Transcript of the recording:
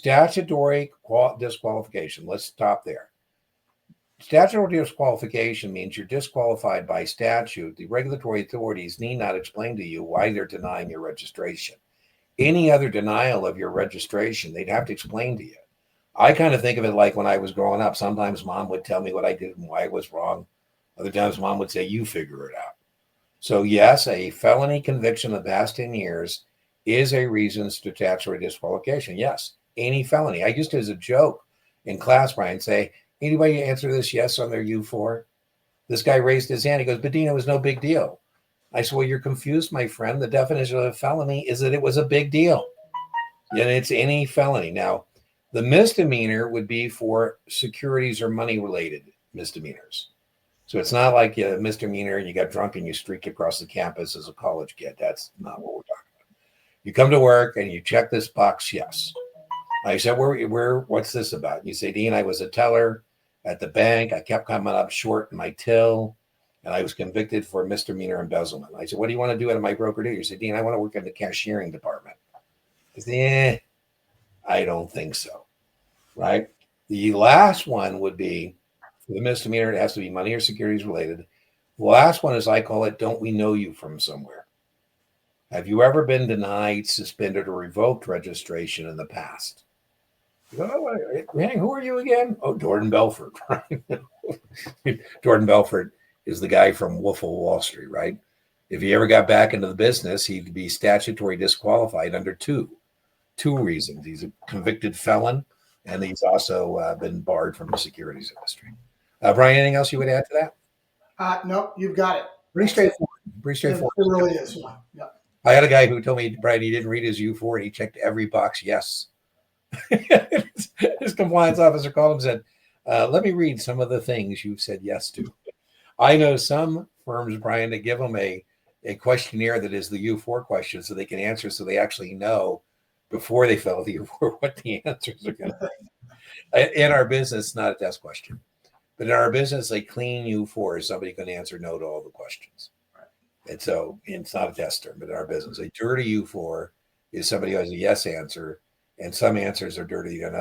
Statutory disqualification. Let's stop there. Statutory disqualification means you're disqualified by statute. The regulatory authorities need not explain to you why they're denying your registration. Any other denial of your registration, they'd have to explain to you. I kind of think of it like when I was growing up. Sometimes mom would tell me what I did and why it was wrong. Other times mom would say, you figure it out. So yes, a felony conviction of the past 10 years is a reason for statutory disqualification. Yes, any felony. I used to, as a joke in class, Brian, say, anybody answer this yes on their U4? This guy raised his hand. He goes, but Dean, it was no big deal. I said, well, you're confused, my friend. The definition of a felony is that it was a big deal. And it's any felony. Now, the misdemeanor would be for securities or money-related misdemeanors. So it's not like a misdemeanor and you got drunk and you streak across the campus as a college kid. That's not what we're talking about. You come to work and you check this box, yes. I said, what's this about? You say, Dean, I was a teller at the bank. I kept coming up short in my till, and I was convicted for misdemeanor embezzlement. I said, what do you want to do at my broker-dealer? You said, Dean, I want to work in the cashiering department. I said, I don't think so, right? The last one would be, for the misdemeanor, it has to be money or securities related. The last one is, I call it, don't we know you from somewhere? Have you ever been denied, suspended, or revoked registration in the past? Oh, who are you again? Oh, Jordan Belfort. Jordan Belfort is the guy from Wolf of Wall Street, right? If he ever got back into the business, he'd be statutory disqualified under two reasons. He's a convicted felon, and he's also been barred from the securities industry. Brian, anything else you would add to that? No, you've got it. Pretty straightforward. It really is. Yeah. I had a guy who told me, Brian, he didn't read his U4 and he checked every box yes. His compliance officer called him and said, let me read some of the things you've said yes to. I know some firms, Brian, that give them a questionnaire that is the U4 question so they can answer, so they actually know before they fill the U4 what the answers are going to be. In our business, not a test question. But in our business, a clean U4 is somebody can answer no to all the questions. And so it's not a test term, but in our business, a dirty U4 is somebody who has a yes answer, and some answers are dirty enough.